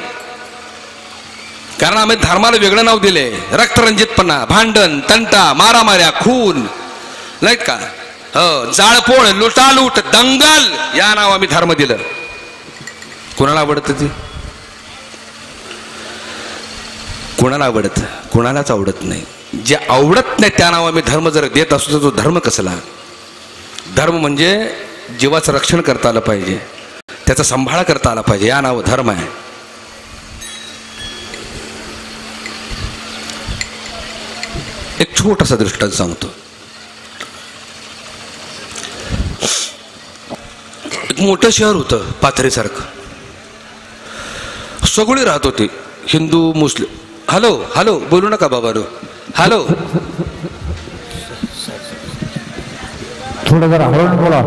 S1: कारण आम्ही धर्माला वेगळं नाव दिले. रक्तरंजितपणा, भांडण, तंटा, मारामाऱ्या, खून, नाहीत का, हो, जाळपोळ, लुटालूट, दंगल, या नाव आम्ही धर्म दिलं. कोणाला आवडतं ते? कोणाला आवडतं? कोणालाच आवडत नाही. जे आवडत नाही त्या नावा मी धर्म जर देत असतो तर तो धर्म कसला? धर्म म्हणजे जीवाचं रक्षण करता आलं पाहिजे, त्याचा सांभाळ करता आला पाहिजे, या नाव धर्म आहे. एक छोटासा दृष्टांत सांगतो. एक मोठं शहर होतं पाथरीसारखं, सगळे राहत होते, हिंदू मुस्लिम. हॅलो हॅलो बोलू नका बाबा, हॅलो
S2: थोडं जरा हळून बोला.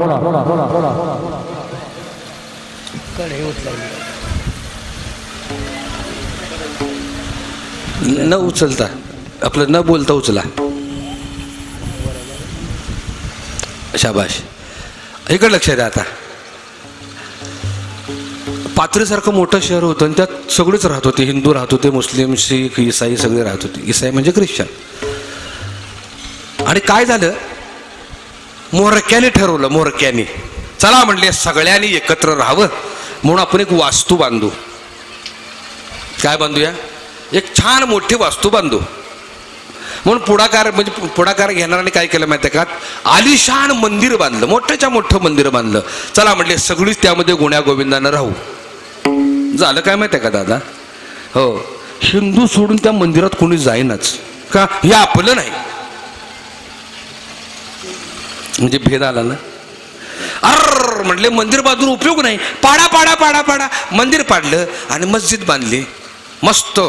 S1: न उचलता, आपलं न बोलता उचला. शाबाश. इकडे लक्ष द्या. आता पाथरीसारखं मोठं शहर होतं आणि त्यात सगळेच राहत होते, हिंदू राहत होते, मुस्लिम, शीख, ईसाई सगळे राहत होते. ईसाई म्हणजे ख्रिश्चन. आणि काय झालं, म्होरक्याने ठरवलं, म्होरक्याने चला म्हणले सगळ्यांनी एकत्र राहावं म्हणून आपण एक वास्तू बांधू. काय बांधूया? एक छान मोठी वास्तू बांधू म्हणून पुढाकार घेणाऱ्याने काय केलं माहिती आहे का? आलिशान मंदिर बांधलं, मोठ्याच्या मोठं मंदिर बांधलं. चला म्हटले सगळीच त्यामध्ये गुण्या गोविंदानं राहू. झालं काय माहिती आहे का दादा? हो, हिंदू सोडून त्या मंदिरात कोणी जाईनाच. का? हे आपलं नाही. म्हणजे भेद आला ना. अर म्हटले मंदिर बांधून उपयोग नाही, पाडा पाडा पाडा पाडा. मंदिर पाडलं आणि मस्जिद बांधली मस्त.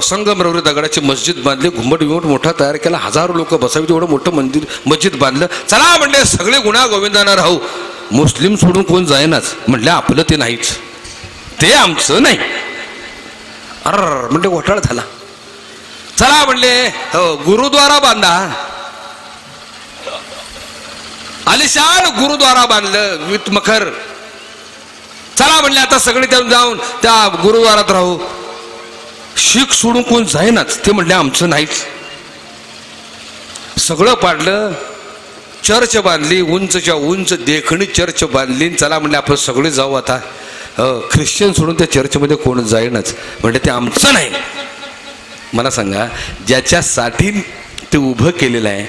S1: संगमरवरी दगडाची मस्जिद बांधली, घुमट विमट मोठा तयार केला, 1000 लोक बसावी एवढं मोठं मस्जिद बांधलं. चला म्हणले सगळे गुण्या गोविंदानं राहू, मुस्लिम सोडून कोण जाईनाच. म्हटलं आपलं ते नाहीच, ते आमचं नाही. अर म्हणले घोटाळा झाला. चला म्हणले गुरुद्वारा बांधा. आलिशान गुरुद्वारा बांधलं विथ मखर. चला म्हणले आता सगळे त्यातून जाऊन त्या गुरुद्वारात राहू. शीख सोडून कोण जाईनाच, ते म्हणले आमचं नाहीच. सगळं पाडलं, चर्च बांधली, उंचच्या उंच देखणी चर्च बांधली. चला म्हणले आपण सगळे जाऊ आता. ख्रिश्चन सोडून त्या चर्चमध्ये कोण जाईनाच. म्हणजे ते आमचं नाही. मला सांगा, ज्याच्यासाठी ते उभं केलेलं आहे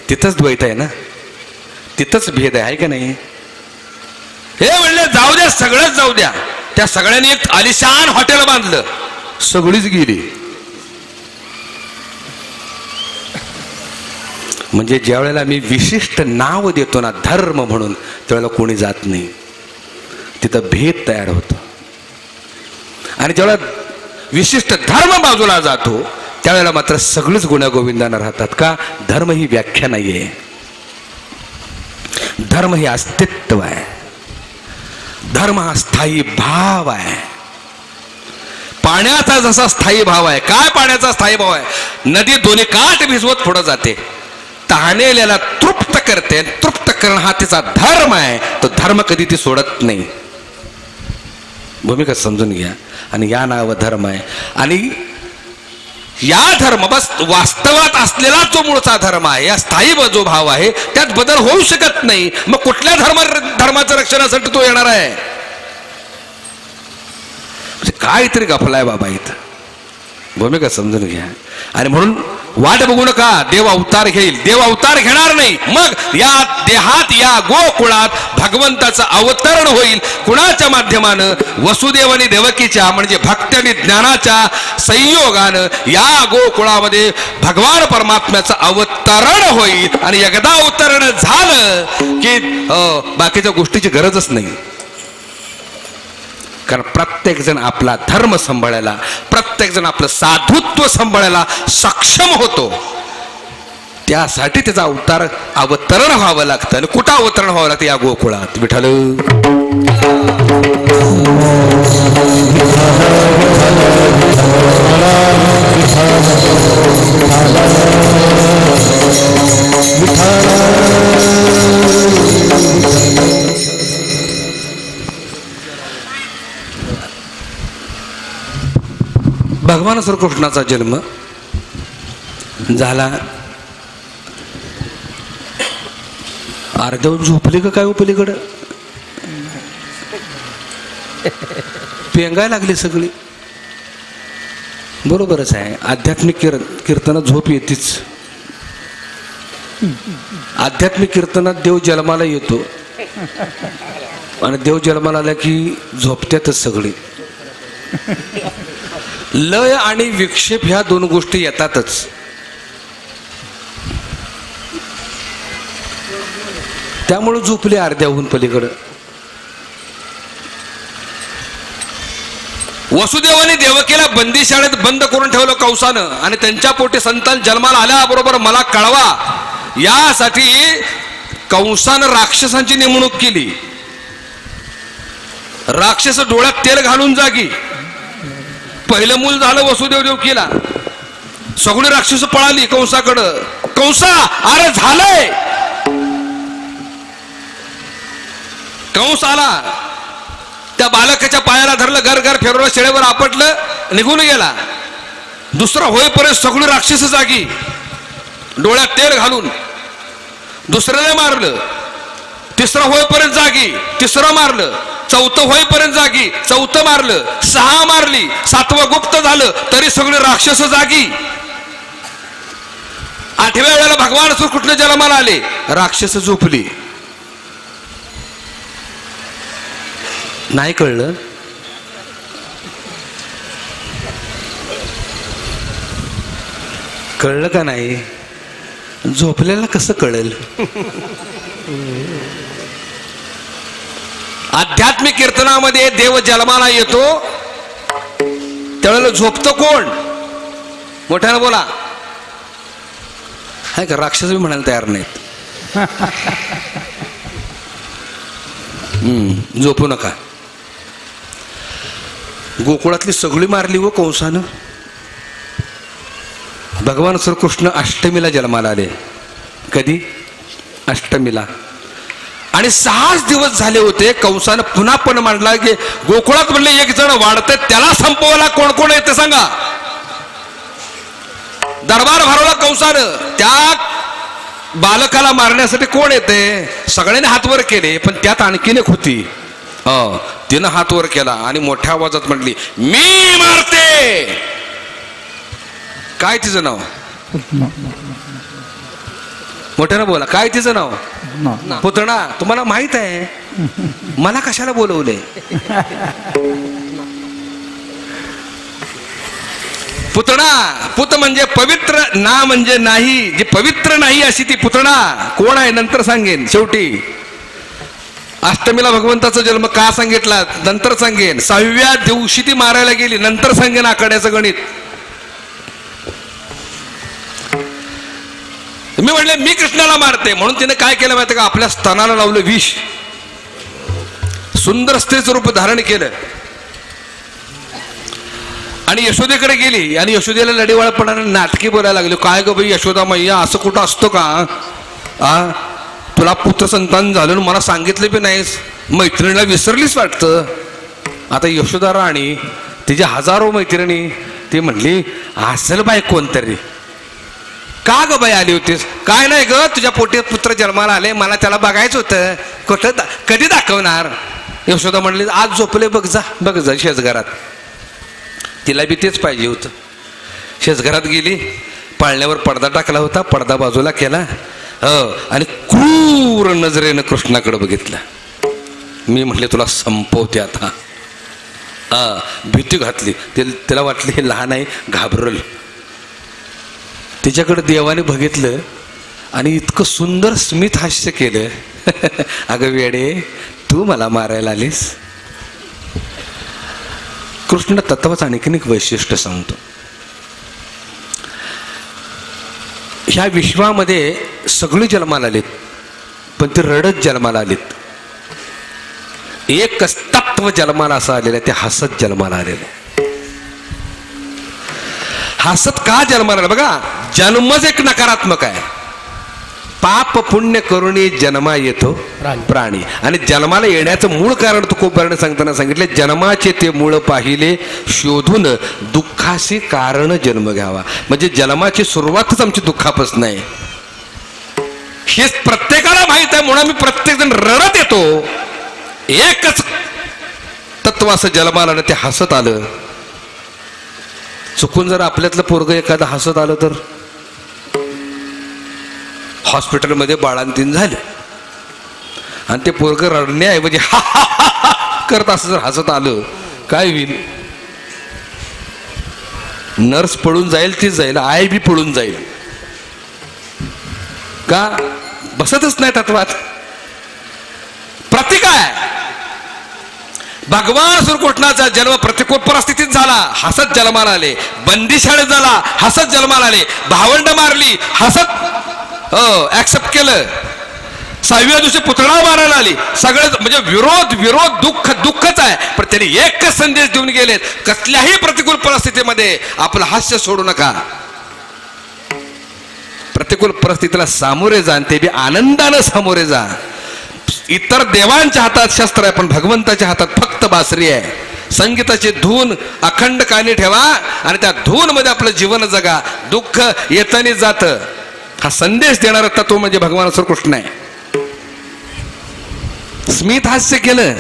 S1: तिथंच द्वैत आहे ना, तिथंच भेद आहे का नाही? हे म्हणले जाऊ द्या, सगळंच जाऊ द्या. त्या सगळ्यांनी एक आलिशान हॉटेल बांधलं, सगळीच गेली. म्हणजे ज्या वेळेला मी विशिष्ट नाव देतो ना धर्म म्हणून, त्यावेळेला कोणी जात नाही, तिथं भेद तयार होतो. आणि ज्यावेळेला विशिष्ट धर्म बाजूला जातो त्यावेळेला मात्र सगळीच गुण्या गोविंदानं राहतात. का? धर्म ही व्याख्या नाहीये, धर्म हे अस्तित्व आहे. धर्म हा स्थायी भाव आहे. पाण्याचा जसा स्थायी भाव आहे. काय पाण्याचा स्थायी भाव आहे? नदी दोन्ही काठ भिजवत पुढे जाते, तहानेल्याला तृप्त करते. तृप्त करणं हा तिचा धर्म आहे. तो धर्म कधी ती सोडत नाही. भूमिका समजून घ्या. आणि या नाव धर्म आहे. आणि या धर्म बस वास्तवात असलेला जो मूळचा धर्म आहे, या स्थायी जो भाव आहे, त्यात बदल होऊ शकत नाही. मग कुठल्या धर्माचं रक्षणासाठी तो येणार आहे? काहीतरी गफलाय बाबा इथं. भूमिका समजून घ्या. आणि म्हणून वाट बघू नका, देव अवतार घेईल. देव अवतार घेणार नाही, मग या देहात या गोकुळात भगवंताचं अवतरण होईल. कुणाच्या माध्यमानं? वसुदेव आणि देवकीच्या म्हणजे भक्ती आणि ज्ञानाच्या संयोगानं या गोकुळामध्ये भगवान परमात्म्याचं अवतरण होईल. आणि एकदा अवतरण झालं की बाकीच्या गोष्टीची गरजच नाही. कारण प्रत्येक जण आपला धर्म सांभाळायला, प्रत्येक जण आपलं साधुत्व सांभाळायला सक्षम होतो. त्यासाठी त्याचा अवतरण व्हावं लागतं. आणि कुठं अवतरण व्हावं लागतं? या गोकुळात. विठ्ठल भगवान श्रीकृष्णाचा जन्म झाला. अर्धवून झोपली का काय उपलीकडं? पेंगाय लागली सगळी. बरोबरच आहे. आध्यात्मिक कीर्तनात झोप येतेच. आध्यात्मिक कीर्तनात देव जन्माला येतो आणि देव जन्माला आला की झोपत्यातच सगळी. लय आणि विक्षेप ह्या दोन गोष्टी येतातच. त्यामुळे झोपले अर्ध्याहून पलीकडं. वसुदेवाने देवकीला बंदीशाळेत बंद करून ठेवलं कंसानं आणि त्यांच्या पोटी संतान जन्माला आल्याबरोबर मला कळवा यासाठी कंसानं राक्षसांची नेमणूक केली. राक्षस डोळ्यात तेल घालून जागी. पहिलं मूल झालं वसुदेव देवकीला. सगळी राक्षस पळाली कंसाकडं. कंसा अरे झालंय. कंस आला, त्या बालकाच्या पायाला धरलं, घर घर फिरवलं, शेळेवर आपटलं, निघून गेला. दुसरा होईपर्यंत सगळी राक्षस जागी डोळ्यात तेल घालून. दुसऱ्याला मारलं. तिसरा होईपर्यंत जागी, तिसरं मारलं. चौथं होईपर्यंत जागी, चौथं मारलं. 6 मारली, 7वं गुप्त झालं तरी सगळे राक्षस जागी. 8व्या वेळेला भगवान श्रीकृष्ण जन्माला आले, राक्षस झोपली. नाही कळलं. कळलं का नाही? झोपलेला कसं कळेल? आध्यात्मिक कीर्तनामध्ये देव जन्माला येतो त्यावेळेला झोपतो कोण? मोठ्यानं बोला. हाय का? राक्षस बी म्हणायला तयार नाहीत. झोपू नका. गोकुळातली सगळी मारली व कंसानं. भगवान श्रीकृष्ण अष्टमीला जन्माला आले. कधी? अष्टमीला. आणि 6 दिवस झाले होते. कंसानं पुन्हा पण मांडला की गोकुळात म्हणले एक जण वाढते, त्याला संपवायला कोण कोण येते सांगा. दरबार भरवला कंसानं. त्या बालकाला मारण्यासाठी कोण येते? सगळ्यांनी हात वर केले, पण त्यात आणखीन एक होती. तिनं हात वर केला आणि मोठ्या आवाजात म्हटली, मी मारते. काय तिचं नाव? मोठ्यानं बोला. काय तिचं नाव? पुतणा. तुम्हाला माहित आहे? मला कशाला बोलवले? पुतणा. पुत म्हणजे पवित्र, ना म्हणजे नाही. जे पवित्र नाही अशी ती पुतणा. कोण आहे नंतर सांगेन. शेवटी अष्टमीला भगवंताचा जन्म का सांगितला नंतर सांगेन. 6व्या दिवशी ती मारायला गेली, नंतर सांगेन आकड्याचं गणित. मी म्हणले मी कृष्णाला मारते म्हणून तिने काय केलं माहिती का? आपल्या स्तनाला लावलं विष. सुंदर स्त्रीचं रूप धारण केलं आणि यशोदेकडे गेली आणि यशोदेला लढीवाळपणाने नाटकी बोलायला लागली. काय ग बाई यशोदा मैया, असं कुठं असतो का? तुला पुत्र संतान झालं मला सांगितलं बी नाहीस. मैत्रिणीला विसरलीच वाटतं. आता यशोदा राणी तिच्या हजारो मैत्रिणी ती म्हणली असेल बाई कोणतरी. का ग बाई आली होतीस? काय नाही ग, तुझ्या पोटी पुत्र जन्माला आले, मला त्याला बघायचं होतं. कुठं कधी दाखवणार? यशोदा म्हणली आज झोपले, बघ जा बघ जा शेजघरात. तिला बी तेच पाहिजे होतं. शेजघरात गेली, पाळण्यावर पडदा टाकला होता, पडदा बाजूला केला आणि क्रूर नजरेनं कृष्णाकडे बघितलं. मी म्हटले तुला संपवते आता. भीती घातली. तिला वाटली हे लहान आहे, घाबरल. तिच्याकडे देवाने बघितलं आणि इतकं सुंदर स्मित हास्य केलं. अगं वेडे, तू मला मारायला आलीस. कृष्ण तत्वाचं आणखीन एक वैशिष्ट्य सांगतो. ह्या विश्वामध्ये सगळी जन्माला आलीत, पण ते रडत जन्माला आलीत. एकच तत्व जन्माला असं आलेलं आहे, ते हसत जन्माला आलेलं आहे. हसत का जन्माला आलं? बघा, जन्मच एक नकारात्मक आहे. पाप पुण्य करुणी जन्मा येतो प्राणी. आणि जन्माला येण्याचं मूळ कारण तुकोबाराने सांगताना सांगितले, जन्माचे ते मूळ पाहिले शोधून दुःखाशी कारण जन्म घ्यावा. म्हणजे जन्माची सुरुवातच आमची दुःखापासून आहे. हे प्रत्येकाला माहित आहे, म्हणून आम्ही प्रत्येक जण रडत येतो. एकच तत्व असं जन्माला ते हसत आलं. चुकून जर आपल्यातलं पोरग एखादं हसत आलं तर हॉस्पिटलमध्ये बाळंतीण झाले आणि ते पोरग रडण्याऐवजी हा हा हा हा करत असं जर हसत आलं काय होईल? नर्स पळून जाईल, ती जाईल, आई बी पळून जाईल. का? बसतच नाही तत्वात. प्रतीक आहे. भगवान श्रीकृष्णाचा जन्म प्रतिकूल परिस्थितीत झाला, हसत जन्माला आले. बंदिशाळेत झाला, हसत जन्माला आले. भावंड मारली, हसत ऍक्सेप्ट केलं. 6व्या दिवशी पुतळा मारायला आली. सगळं म्हणजे विरोध विरोध दुःख दुःखच आहे. पण त्यांनी एकच संदेश देऊन गेलेत, कसल्याही प्रतिकूल परिस्थितीमध्ये आपलं हास्य सोडू नका. प्रतिकूल परिस्थितीला सामोरे जा, ते बी आनंदानं सामोरे जा. इतर देवांच्या हातात शस्त्र आहे, पण भगवंताच्या हातात फक्त बासरी आहे. संगीताची धून अखंड कानी ठेवा आणि त्या धून मध्ये आपलं जीवन जगा. दुःख येतानी जात. हा संदेश देणारा तत्व म्हणजे भगवान श्रीकृष्ण आहे. स्मित हास्य केलं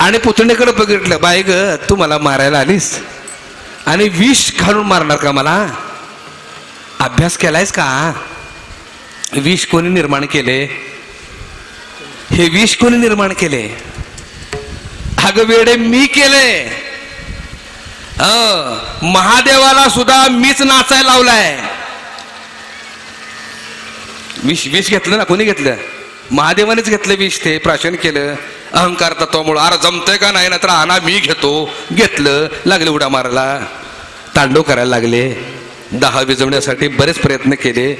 S1: आणि पुतणीकडे बघितलं. बाई ग, तू मला मारायला आलीस आणि विष घालून मारणार का मला? अभ्यास केलायस का? विष कोणी निर्माण केले? हे विष कोणी निर्माण केले? अगं वेडे, मी केले. महादेवाला सुद्धा मीच नाचायला लावलाय. विष विष घेतलं ना, कोणी घेतलं? महादेवानेच घेतलं विष. ते प्राशन केलं अहंकार तत्वामुळं. अरे जमतंय का नाही, ना तर आणा मी घेतो. घेतलं, लागले उड्या मारायला, तांडव करायला लागले. दाह विजवण्यासाठी बरेच प्रयत्न केले.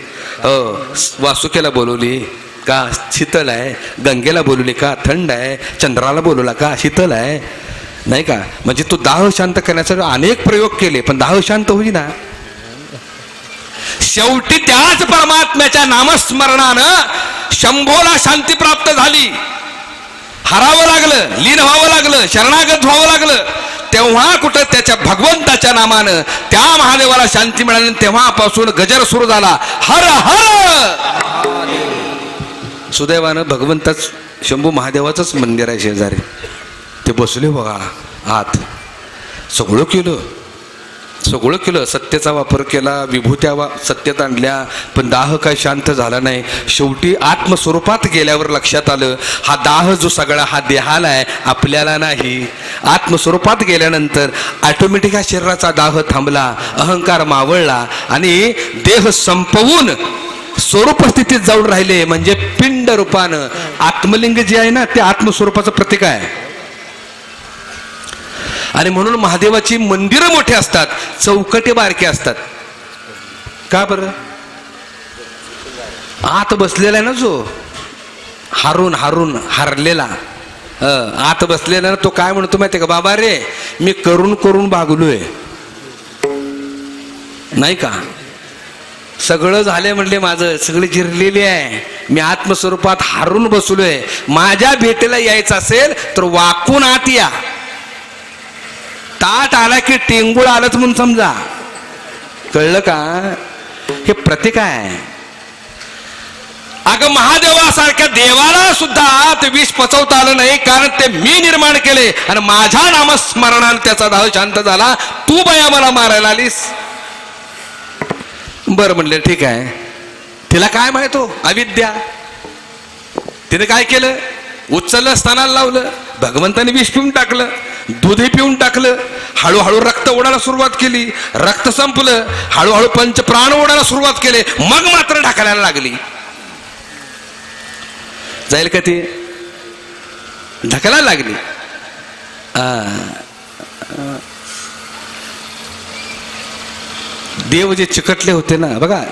S1: वासुकेला बोलवली का? शीतल आहे. गंगेला बोलवली का? थंड आहे. चंद्राला बोलवला का? शीतल आहे. नाही का? म्हणजे तू दाह शांत करण्यासाठी अनेक प्रयोग केले, पण दाह शांत होईना. शेवटी त्याच परमात्म्याच्या नामस्मरणानं शंभोला शांती प्राप्त झाली. हरावं लागलं, लीन व्हावं लागलं, शरणागत व्हावं लागलं. तेव्हा कुठं त्याच्या भगवंताच्या नामानं त्या महादेवाला शांती मिळाली. तेव्हापासून गजर सुरू झाला, हर हर. सुदैवानं भगवंताच शंभू महादेवाचंच मंदिर आहे शेजारी. ते बसले बघा आत. सगळं केलं, सत्तेचा वापर केला, विभूत्या सत्तेत आणल्या, पण दाह काय शांत झाला नाही. शेवटी आत्मस्वरूपात गेल्यावर लक्षात आलं, हा दाह जो सगळा हा देहाला आहे, आपल्याला नाही. आत्मस्वरूपात गेल्यानंतर ऑटोमॅटिक हा शरीराचा दाह थांबला, अहंकार मावळला आणि देह संपवून स्वरूप स्थितीत जाऊन राहिले. म्हणजे पिंड रूपानं आत्मलिंग जे आहे ना, ते आत्मस्वरूपाचं प्रतीक आहे. आणि म्हणून महादेवाची मंदिरं मोठी असतात, चौकटे बारके असतात. का बरं? आत बसलेला आहे ना जो हारलेला, आत बसलेला ना, तो काय म्हणतो माहिती का? बाबा रे, मी करून करून भागलोय. नाही का? सगळं झालंय म्हणले, माझं सगळी जिरलेली आहे, मी आत्मस्वरूपात हारून बसलोय. माझ्या भेटीला यायचं असेल तर वाकून आत या. ताट आला की टेंगुळ आलंच म्हणून समजा. कळलं का? हे प्रतीक आहे. अगं महादेवासारख्या देवाला सुद्धा ते विष पचवता आलं नाही, कारण ते मी निर्माण केले आणि माझ्या नामस्मरणाने त्याचा दाह शांत झाला. तू बया मला मारायला आलीस. बरं म्हणले, ठीक आहे. तिला काय माहित हो? अविद्या. तिने काय केलं? उचललं, स्थानाला लावलं. भगवंताने विष पिऊन टाकलं, दूधही पिऊन टाकलं. हळूहळू रक्त ओढायला सुरुवात केली. रक्त संपलं. हळूहळू पंचप्राण ओढायला सुरुवात केले. मग मात्र ढकलायला लागली. जाईल का ती? ढकलायला लागली. देव जे चिकटले होते ना बघा,